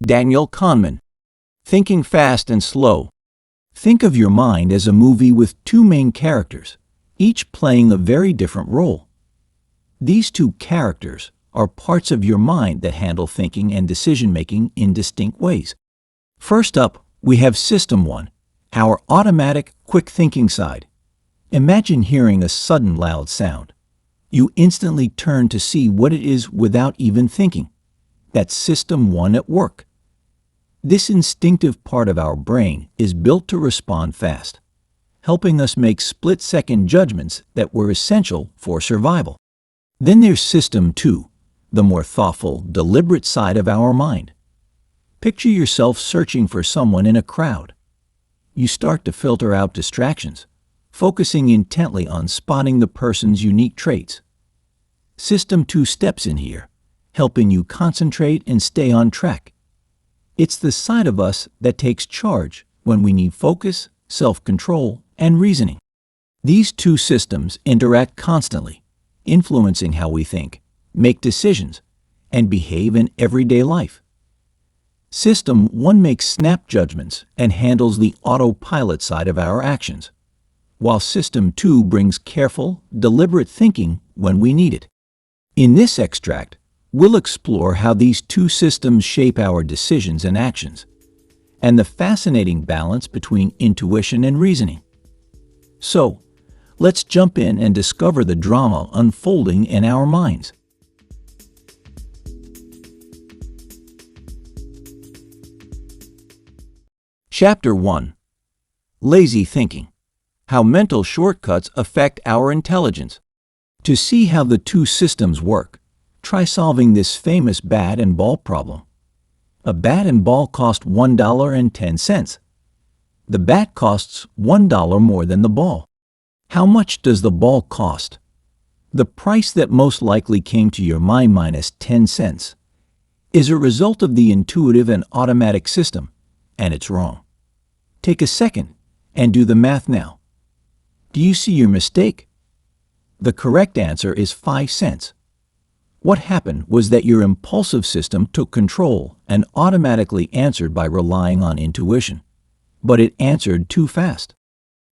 Daniel Kahneman. Thinking fast and slow. Think of your mind as a movie with two main characters, each playing a very different role. These two characters are parts of your mind that handle thinking and decision-making in distinct ways. First up, we have System 1, our automatic, quick-thinking side. Imagine hearing a sudden loud sound. You instantly turn to see what it is without even thinking. That's System 1 at work. This instinctive part of our brain is built to respond fast, helping us make split-second judgments that were essential for survival. Then there's System 2, the more thoughtful, deliberate side of our mind. Picture yourself searching for someone in a crowd. You start to filter out distractions, focusing intently on spotting the person's unique traits. System 2 steps in here, helping you concentrate and stay on track. It's the side of us that takes charge when we need focus, self-control, and reasoning. These two systems interact constantly, influencing how we think, make decisions, and behave in everyday life. System 1 makes snap judgments and handles the autopilot side of our actions, while System 2 brings careful, deliberate thinking when we need it. In this extract, we'll explore how these two systems shape our decisions and actions, and the fascinating balance between intuition and reasoning. So, let's jump in and discover the drama unfolding in our minds. Chapter 1. Lazy Thinking. How Mental Shortcuts Affect Our Intelligence. To see how the two systems work, try solving this famous bat and ball problem. A bat and ball cost $1.10. The bat costs $1 more than the ball. How much does the ball cost? The price that most likely came to your mind minus 10 cents is a result of the intuitive and automatic system, and it's wrong. Take a second and do the math now. Do you see your mistake? The correct answer is 5 cents. What happened was that your impulsive system took control and automatically answered by relying on intuition, but it answered too fast.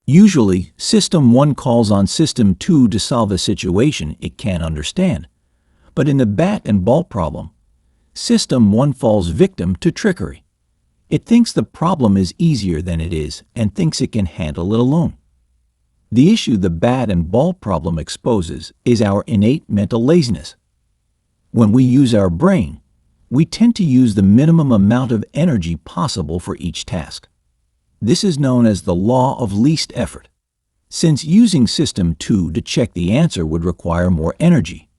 Usually, System 1 calls on System 2 to solve a situation it can't understand, but in the bat and ball problem, System 1 falls victim to trickery. It thinks the problem is easier than it is and thinks it can handle it alone. The issue the bat and ball problem exposes is our innate mental laziness. When we use our brain, we tend to use the minimum amount of energy possible for each task. This is known as the law of least effort. Since using System 2 to check the answer would require more energy,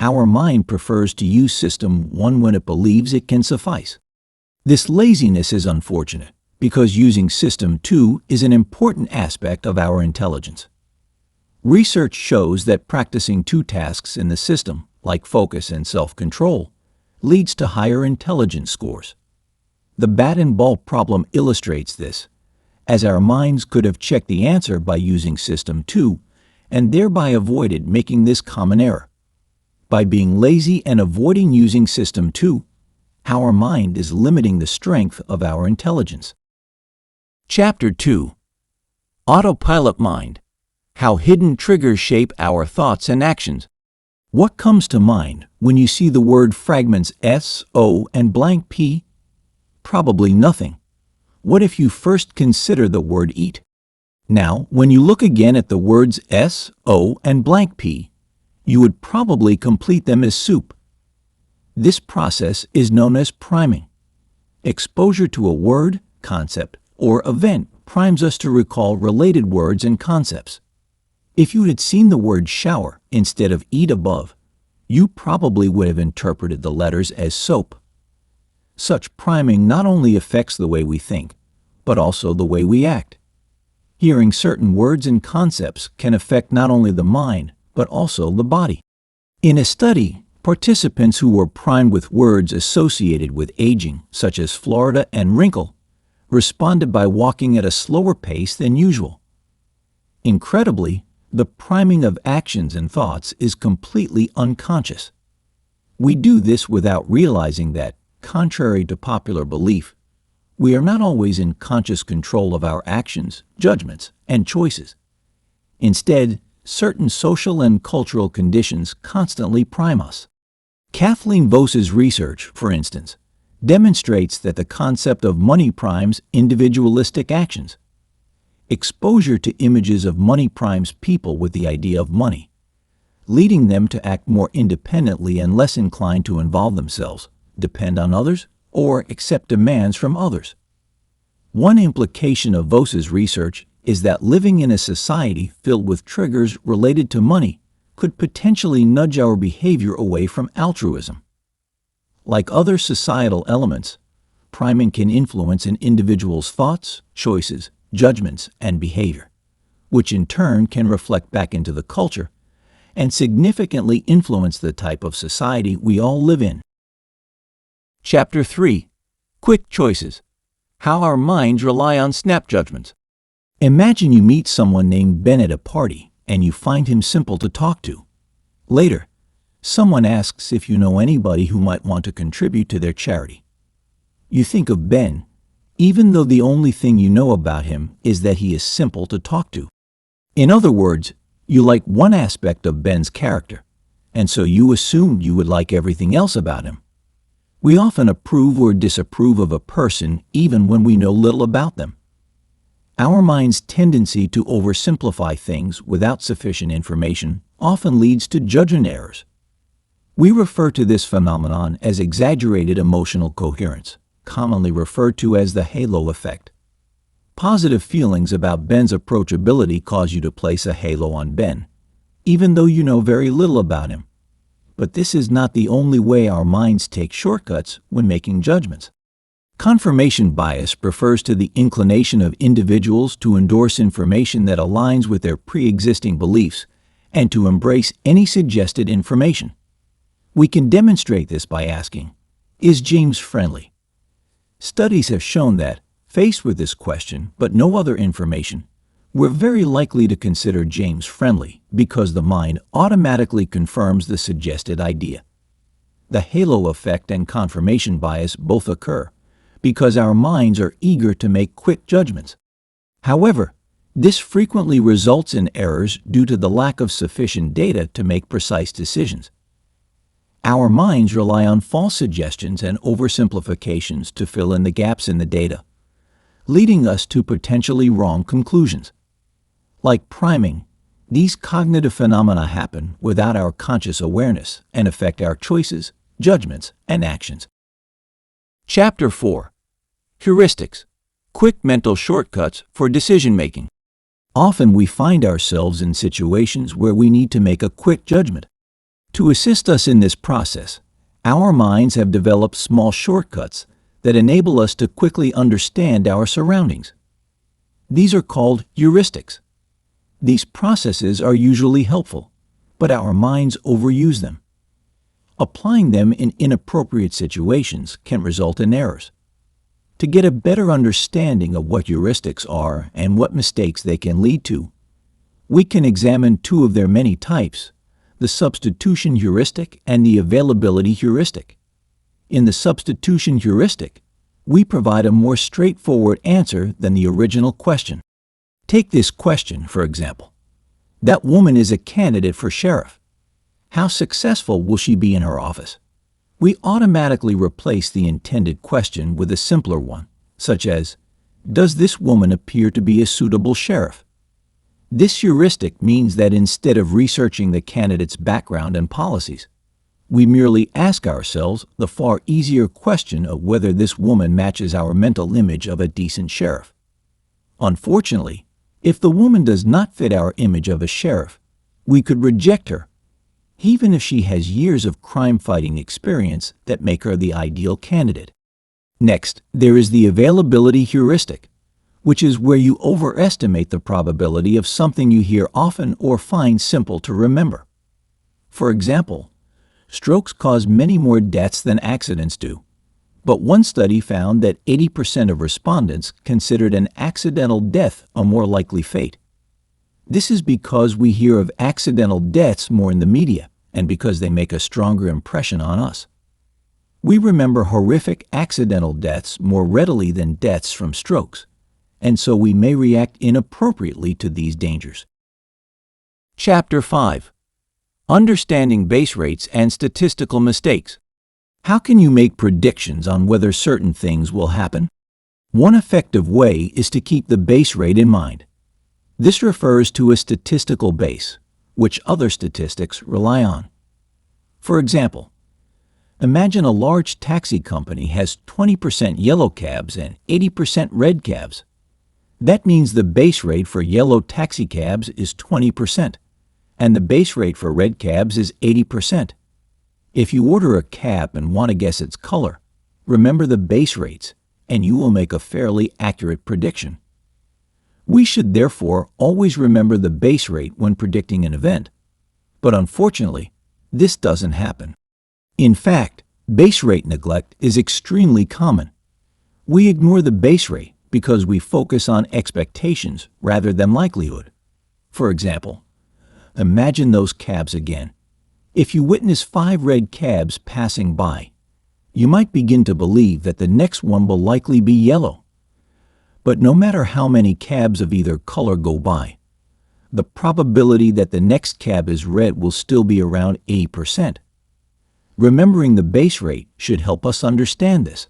our mind prefers to use System 1 when it believes it can suffice. This laziness is unfortunate because using System 2 is an important aspect of our intelligence. Research shows that practicing two tasks in the system, like focus and self-control, leads to higher intelligence scores. The bat and ball problem illustrates this, as our minds could have checked the answer by using System 2 and thereby avoided making this common error. By being lazy and avoiding using System 2, our mind is limiting the strength of our intelligence. Chapter 2. Autopilot Mind. How Hidden Triggers Shape Our Thoughts and Actions. What comes to mind when you see the word fragments S, O, and blank P? Probably nothing. What if you first consider the word eat? Now, when you look again at the words S, O, and blank P, you would probably complete them as soup. This process is known as priming. Exposure to a word, concept, or event primes us to recall related words and concepts. If you had seen the word shower instead of eat above, you probably would have interpreted the letters as soap. Such priming not only affects the way we think, but also the way we act. Hearing certain words and concepts can affect not only the mind, but also the body. In a study, participants who were primed with words associated with aging, such as Florida and wrinkle, responded by walking at a slower pace than usual. Incredibly, the priming of actions and thoughts is completely unconscious. We do this without realizing that, contrary to popular belief, we are not always in conscious control of our actions, judgments, and choices. Instead, certain social and cultural conditions constantly prime us. Kathleen Voss's research, for instance, demonstrates that the concept of money primes individualistic actions. Exposure to images of money primes people with the idea of money, leading them to act more independently and less inclined to involve themselves, depend on others, or accept demands from others. One implication of Voss's research is that living in a society filled with triggers related to money could potentially nudge our behavior away from altruism. Like other societal elements, priming can influence an individual's thoughts, choices, judgments, and behavior, which in turn can reflect back into the culture and significantly influence the type of society we all live in. Chapter 3. Quick Choices. How Our Minds Rely on Snap Judgments. Imagine you meet someone named Ben at a party and you find him simple to talk to. Later, someone asks if you know anybody who might want to contribute to their charity. You think of Ben, even though the only thing you know about him is that he is simple to talk to. In other words, you like one aspect of Ben's character, and so you assumed you would like everything else about him. We often approve or disapprove of a person even when we know little about them. Our mind's tendency to oversimplify things without sufficient information often leads to judgment errors. We refer to this phenomenon as exaggerated emotional coherence, commonly referred to as the halo effect. Positive feelings about Ben's approachability cause you to place a halo on Ben, even though you know very little about him. But this is not the only way our minds take shortcuts when making judgments. Confirmation bias refers to the inclination of individuals to endorse information that aligns with their pre-existing beliefs and to embrace any suggested information. We can demonstrate this by asking, "Is James friendly?" Studies have shown that, faced with this question but no other information, we're very likely to consider James friendly because the mind automatically confirms the suggested idea. The halo effect and confirmation bias both occur because our minds are eager to make quick judgments. However, this frequently results in errors due to the lack of sufficient data to make precise decisions. Our minds rely on false suggestions and oversimplifications to fill in the gaps in the data, leading us to potentially wrong conclusions. Like priming, these cognitive phenomena happen without our conscious awareness and affect our choices, judgments, and actions. Chapter 4. Heuristics. Quick mental shortcuts for decision-making. Often we find ourselves in situations where we need to make a quick judgment. To assist us in this process, our minds have developed small shortcuts that enable us to quickly understand our surroundings. These are called heuristics. These processes are usually helpful, but our minds overuse them. Applying them in inappropriate situations can result in errors. To get a better understanding of what heuristics are and what mistakes they can lead to, we can examine two of their many types, the substitution heuristic and the availability heuristic. In the substitution heuristic, we provide a more straightforward answer than the original question. Take this question, for example. That woman is a candidate for sheriff. How successful will she be in her office? We automatically replace the intended question with a simpler one, such as, does this woman appear to be a suitable sheriff? This heuristic means that instead of researching the candidate's background and policies, we merely ask ourselves the far easier question of whether this woman matches our mental image of a decent sheriff. Unfortunately, if the woman does not fit our image of a sheriff, we could reject her, even if she has years of crime-fighting experience that make her the ideal candidate. Next, there is the availability heuristic, which is where you overestimate the probability of something you hear often or find simple to remember. For example, strokes cause many more deaths than accidents do, but one study found that 80% of respondents considered an accidental death a more likely fate. This is because we hear of accidental deaths more in the media and because they make a stronger impression on us. We remember horrific accidental deaths more readily than deaths from strokes, and so we may react inappropriately to these dangers. Chapter 5. Understanding Base Rates and Statistical Mistakes. How can you make predictions on whether certain things will happen? One effective way is to keep the base rate in mind. This refers to a statistical base, which other statistics rely on. For example, imagine a large taxi company has 20% yellow cabs and 80% red cabs. That means the base rate for yellow taxi cabs is 20%, and the base rate for red cabs is 80%. If you order a cab and want to guess its color, remember the base rates, and you will make a fairly accurate prediction. We should therefore always remember the base rate when predicting an event, but unfortunately, this doesn't happen. In fact, base rate neglect is extremely common. We ignore the base rate because we focus on expectations rather than likelihood. For example, imagine those cabs again. If you witness 5 red cabs passing by, you might begin to believe that the next one will likely be yellow. But no matter how many cabs of either color go by, the probability that the next cab is red will still be around 80%. Remembering the base rate should help us understand this.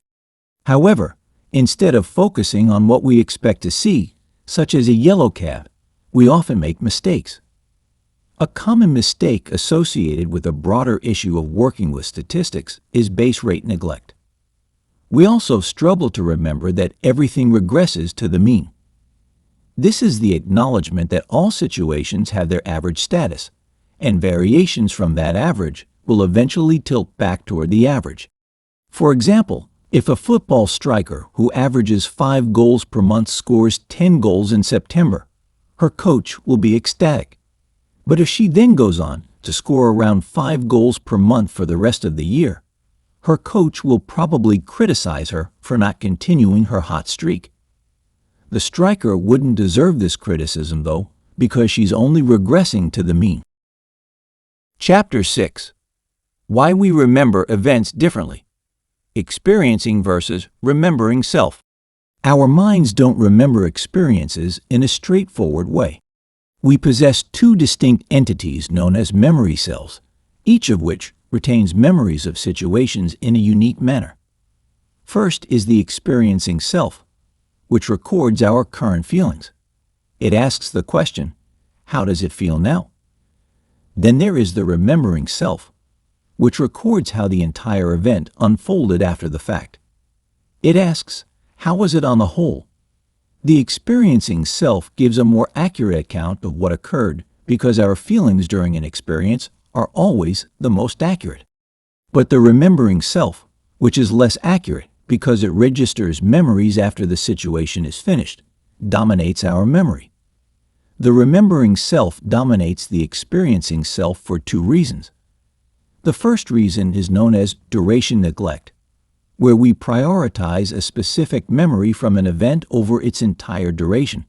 However, instead of focusing on what we expect to see, such as a yellow cab, we often make mistakes. A common mistake associated with a broader issue of working with statistics is base rate neglect. We also struggle to remember that everything regresses to the mean. This is the acknowledgement that all situations have their average status, and variations from that average will eventually tilt back toward the average. For example, if a football striker who averages 5 goals per month scores 10 goals in September, her coach will be ecstatic. But if she then goes on to score around 5 goals per month for the rest of the year, her coach will probably criticize her for not continuing her hot streak. The striker wouldn't deserve this criticism, though, because she's only regressing to the mean. Chapter 6. Why we remember events differently. Experiencing versus remembering self. Our minds don't remember experiences in a straightforward way. We possess 2 distinct entities known as memory cells, each of which retains memories of situations in a unique manner. First is the experiencing self, which records our current feelings. It asks the question, how does it feel now? Then there is the remembering self, which records how the entire event unfolded after the fact. It asks, how was it on the whole? The experiencing self gives a more accurate account of what occurred because our feelings during an experience are always the most accurate. But the remembering self, which is less accurate because it registers memories after the situation is finished, dominates our memory. The remembering self dominates the experiencing self for 2 reasons. The first reason is known as duration neglect, where we prioritize a specific memory from an event over its entire duration.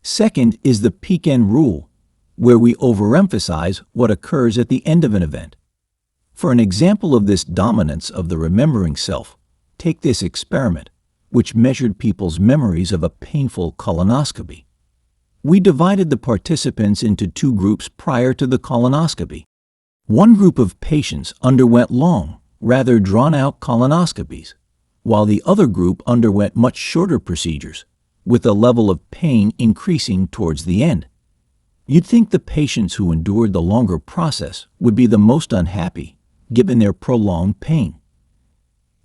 Second is the peak-end rule, where we overemphasize what occurs at the end of an event. For an example of this dominance of the remembering self, take this experiment, which measured people's memories of a painful colonoscopy. We divided the participants into 2 groups prior to the colonoscopy. One group of patients underwent long, rather drawn-out colonoscopies, while the other group underwent much shorter procedures, with the level of pain increasing towards the end. You'd think the patients who endured the longer process would be the most unhappy, given their prolonged pain.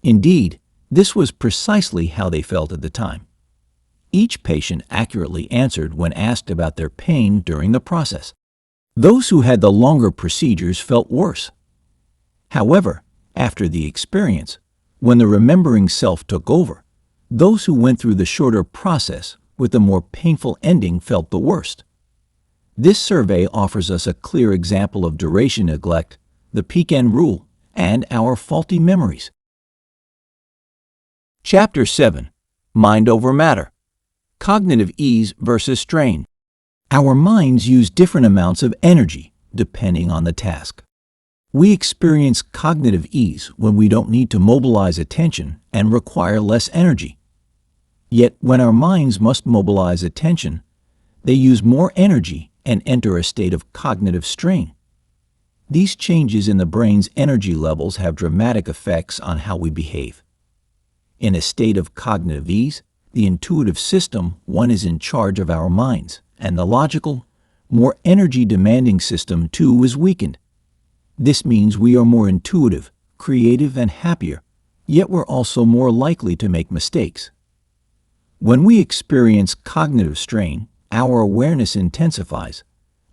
Indeed, this was precisely how they felt at the time. Each patient accurately answered when asked about their pain during the process. Those who had the longer procedures felt worse. However, after the experience, when the remembering self took over, those who went through the shorter process with the more painful ending felt the worst. This survey offers us a clear example of duration neglect, the peak-end rule, and our faulty memories. Chapter 7. Mind over Matter. Cognitive ease versus strain. Our minds use different amounts of energy depending on the task. We experience cognitive ease when we don't need to mobilize attention and require less energy. Yet when our minds must mobilize attention, they use more energy and enter a state of cognitive strain. These changes in the brain's energy levels have dramatic effects on how we behave. In a state of cognitive ease, the intuitive system, one, is in charge of our minds, and the logical, more energy-demanding system, two, is weakened. This means we are more intuitive, creative, and happier, yet we're also more likely to make mistakes. When we experience cognitive strain, our awareness intensifies,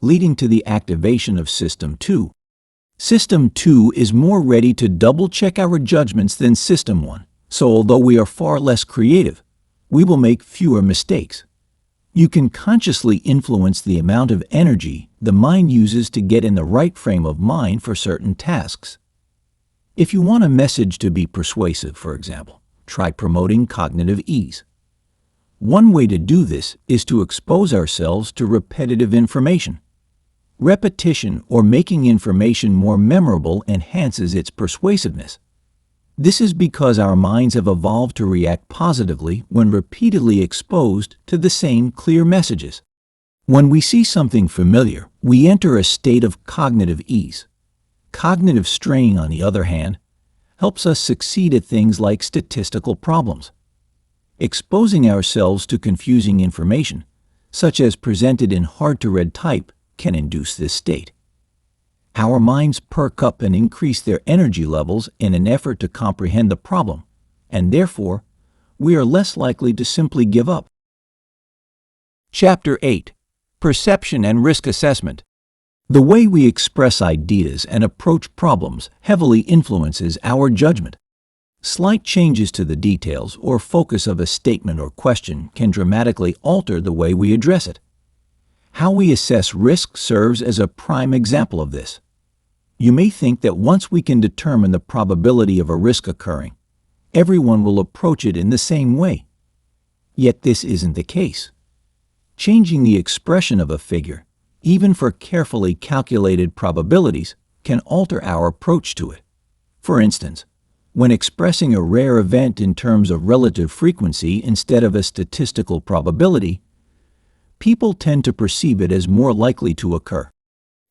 leading to the activation of System 2. System 2 is more ready to double-check our judgments than System 1, so although we are far less creative, we will make fewer mistakes. You can consciously influence the amount of energy the mind uses to get in the right frame of mind for certain tasks. If you want a message to be persuasive, for example, try promoting cognitive ease. One way to do this is to expose ourselves to repetitive information. Repetition or making information more memorable enhances its persuasiveness. This is because our minds have evolved to react positively when repeatedly exposed to the same clear messages. When we see something familiar, we enter a state of cognitive ease. Cognitive strain, on the other hand, helps us succeed at things like statistical problems. Exposing ourselves to confusing information, such as presented in hard-to-read type, can induce this state. Our minds perk up and increase their energy levels in an effort to comprehend the problem, and therefore, we are less likely to simply give up. Chapter 8. Perception and Risk Assessment. The way we express ideas and approach problems heavily influences our judgment. Slight changes to the details or focus of a statement or question can dramatically alter the way we address it. How we assess risk serves as a prime example of this. You may think that once we can determine the probability of a risk occurring, everyone will approach it in the same way. Yet this isn't the case. Changing the expression of a figure, even for carefully calculated probabilities, can alter our approach to it. For instance, when expressing a rare event in terms of relative frequency instead of a statistical probability, people tend to perceive it as more likely to occur.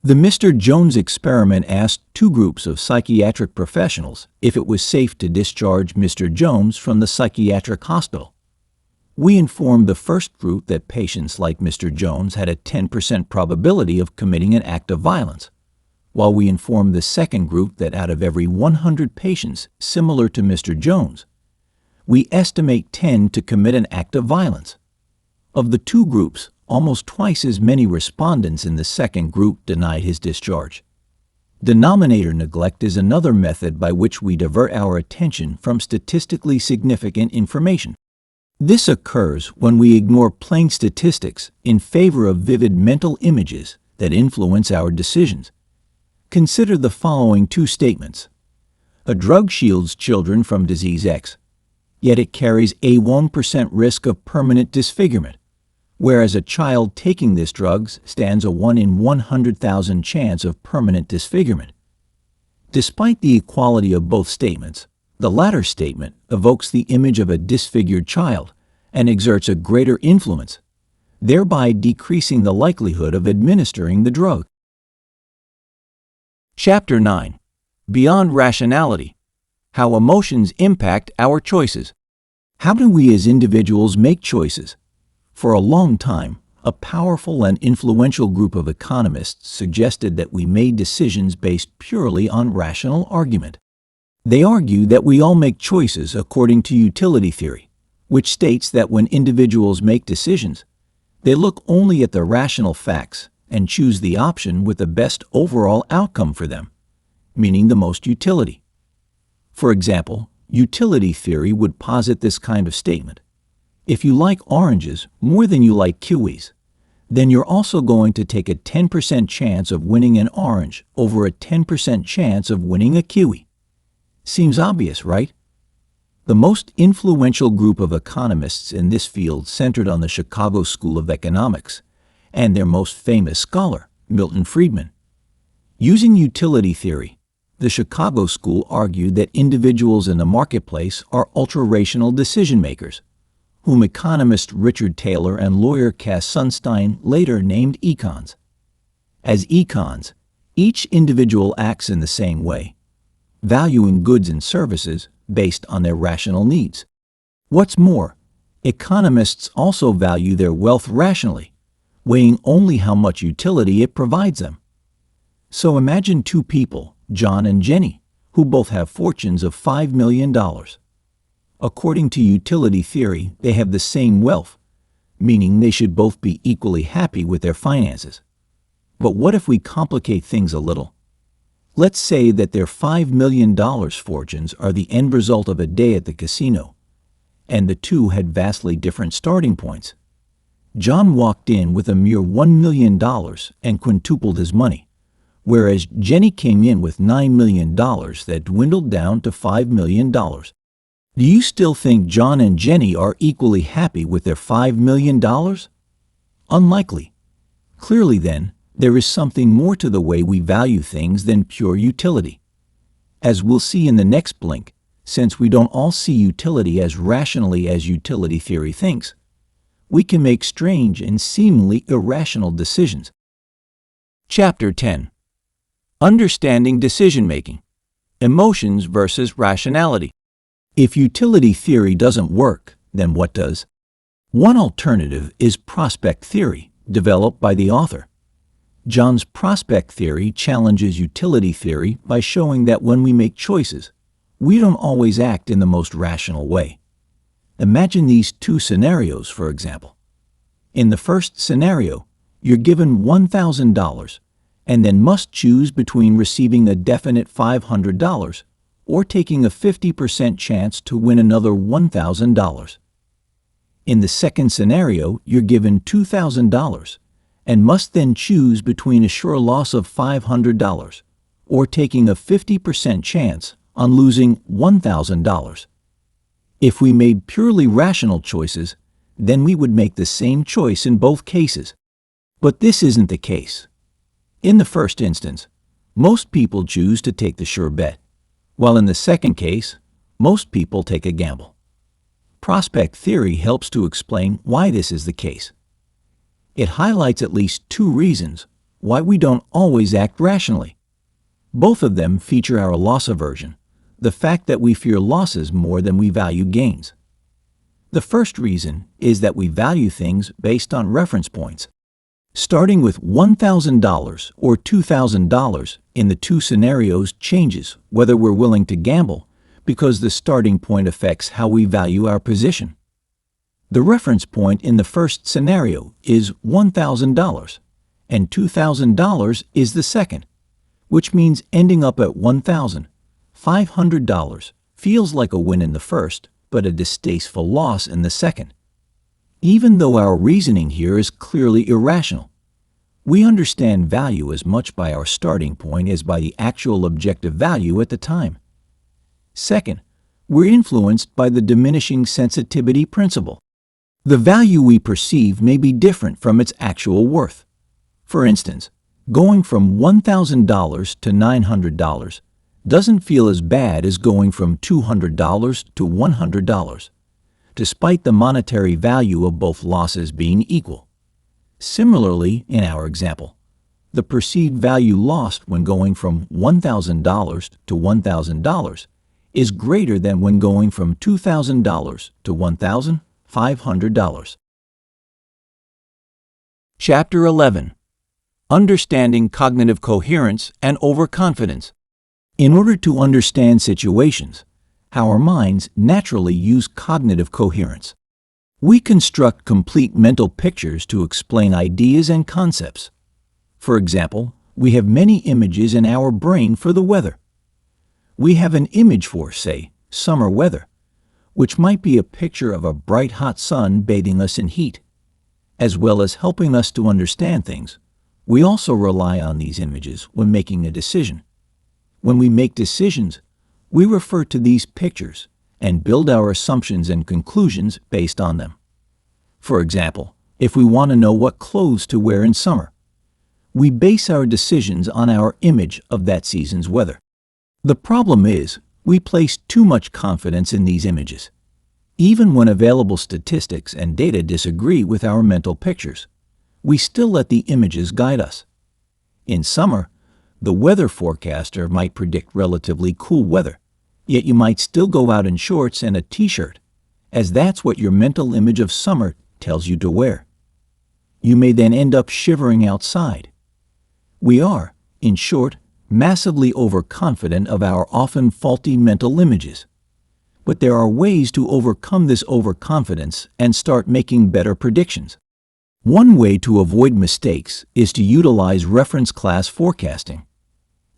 The Mr. Jones experiment asked two groups of psychiatric professionals if it was safe to discharge Mr. Jones from the psychiatric hospital. We informed the first group that patients like Mr. Jones had a 10% probability of committing an act of violence, while we informed the second group that out of every 100 patients similar to Mr. Jones, we estimate 10 to commit an act of violence. Of the two groups, almost twice as many respondents in the second group denied his discharge. Denominator neglect is another method by which we divert our attention from statistically significant information. This occurs when we ignore plain statistics in favor of vivid mental images that influence our decisions. Consider the following two statements. A drug shields children from disease X, yet it carries a 1% risk of permanent disfigurement, whereas a child taking this drug stands a 1 in 100,000 chance of permanent disfigurement. Despite the equality of both statements, the latter statement evokes the image of a disfigured child and exerts a greater influence, thereby decreasing the likelihood of administering the drug. Chapter 9. Beyond Rationality. How Emotions Impact Our Choices. How do we as individuals make choices? For a long time, a powerful and influential group of economists suggested that we made decisions based purely on rational argument. They argue that we all make choices according to utility theory, which states that when individuals make decisions, they look only at the rational facts and choose the option with the best overall outcome for them, meaning the most utility. For example, utility theory would posit this kind of statement. If you like oranges more than you like kiwis, then you're also going to take a 10% chance of winning an orange over a 10% chance of winning a kiwi. Seems obvious, right? The most influential group of economists in this field centered on the Chicago School of Economics and their most famous scholar, Milton Friedman. Using utility theory, The Chicago School argued that individuals in the marketplace are ultra-rational decision-makers, whom economist Richard Taylor and lawyer Cass Sunstein later named econs. As econs, each individual acts in the same way, valuing goods and services based on their rational needs. What's more, economists also value their wealth rationally, weighing only how much utility it provides them. So imagine two people, John and Jenny, who both have fortunes of $5 million. According to utility theory, they have the same wealth, meaning they should both be equally happy with their finances. But what if we complicate things a little? Let's say that their $5 million fortunes are the end result of a day at the casino, and the two had vastly different starting points. John walked in with a mere $1 million and quintupled his money, whereas Jenny came in with $9 million that dwindled down to $5 million. Do you still think John and Jenny are equally happy with their $5 million? Unlikely. Clearly, then, there is something more to the way we value things than pure utility. As we'll see in the next blink, since we don't all see utility as rationally as utility theory thinks, we can make strange and seemingly irrational decisions. Chapter 10. Understanding Decision-Making. Emotions versus Rationality. If utility theory doesn't work, then what does? One alternative is prospect theory, developed by the author. John's prospect theory challenges utility theory by showing that when we make choices, we don't always act in the most rational way. Imagine these two scenarios, for example. In the first scenario, you're given $1,000 and then must choose between receiving a definite $500 or taking a 50% chance to win another $1,000. In the second scenario, you're given $2,000 and must then choose between a sure loss of $500 or taking a 50% chance on losing $1,000. If we made purely rational choices, then we would make the same choice in both cases. But this isn't the case. In the first instance, most people choose to take the sure bet, while in the second case, most people take a gamble. Prospect theory helps to explain why this is the case. It highlights at least two reasons why we don't always act rationally. Both of them feature our loss aversion, the fact that we fear losses more than we value gains. The first reason is that we value things based on reference points. Starting with $1,000 or $2,000 in the two scenarios changes whether we're willing to gamble because the starting point affects how we value our position. The reference point in the first scenario is $1,000 and $2,000 is the second, which means ending up at $1,500 feels like a win in the first, but a distasteful loss in the second. Even though our reasoning here is clearly irrational, we understand value as much by our starting point as by the actual objective value at the time. Second, we're influenced by the diminishing sensitivity principle. The value we perceive may be different from its actual worth. For instance, going from $1,000 to $900 doesn't feel as bad as going from $200 to $100, despite the monetary value of both losses being equal. Similarly, in our example, the perceived value lost when going from $1,000 to $1,000 is greater than when going from $2,000 to $1,500. Chapter 11. Understanding Cognitive Coherence and Overconfidence. In order to understand situations, our minds naturally use cognitive coherence. We construct complete mental pictures to explain ideas and concepts. For example, we have many images in our brain for the weather. We have an image for, say, summer weather, which might be a picture of a bright hot sun bathing us in heat. As well as helping us to understand things, we also rely on these images when making a decision. When we make decisions, we refer to these pictures and build our assumptions and conclusions based on them. For example, if we want to know what clothes to wear in summer, we base our decisions on our image of that season's weather. The problem is, we place too much confidence in these images. Even when available statistics and data disagree with our mental pictures, we still let the images guide us. In summer, the weather forecaster might predict relatively cool weather, yet you might still go out in shorts and a t-shirt, as that's what your mental image of summer tells you to wear. You may then end up shivering outside. We are, in short, massively overconfident of our often faulty mental images. But there are ways to overcome this overconfidence and start making better predictions. One way to avoid mistakes is to utilize reference class forecasting.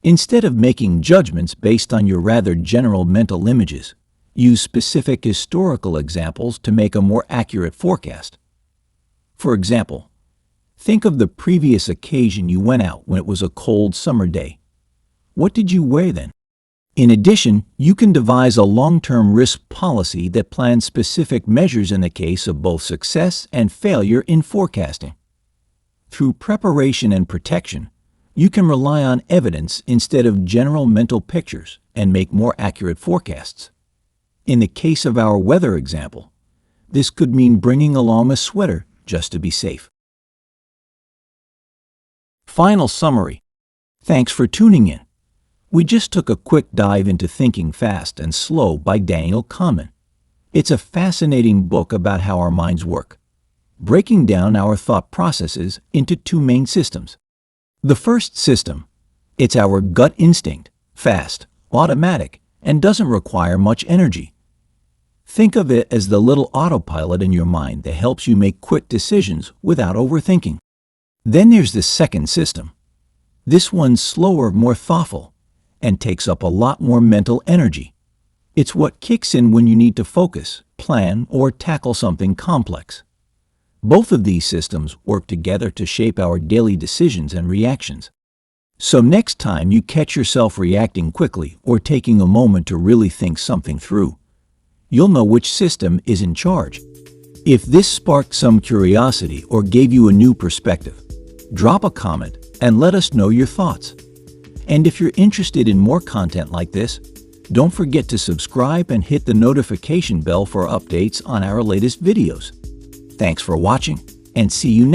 Instead of making judgments based on your rather general mental images, use specific historical examples to make a more accurate forecast. For example, think of the previous occasion you went out when it was a cold summer day. What did you wear then? In addition, you can devise a long-term risk policy that plans specific measures in the case of both success and failure in forecasting. Through preparation and protection, you can rely on evidence instead of general mental pictures and make more accurate forecasts. In the case of our weather example, this could mean bringing along a sweater just to be safe. Final summary. Thanks for tuning in. We just took a quick dive into Thinking Fast and Slow by Daniel Kahneman. It's a fascinating book about how our minds work, breaking down our thought processes into two main systems. The first system, it's our gut instinct, fast, automatic, and doesn't require much energy. Think of it as the little autopilot in your mind that helps you make quick decisions without overthinking. Then there's the second system. This one's slower, more thoughtful, and takes up a lot more mental energy. It's what kicks in when you need to focus, plan, or tackle something complex. Both of these systems work together to shape our daily decisions and reactions. So next time you catch yourself reacting quickly or taking a moment to really think something through, you'll know which system is in charge. If this sparked some curiosity or gave you a new perspective, drop a comment and let us know your thoughts. And if you're interested in more content like this, don't forget to subscribe and hit the notification bell for updates on our latest videos. Thanks for watching, and see you next time.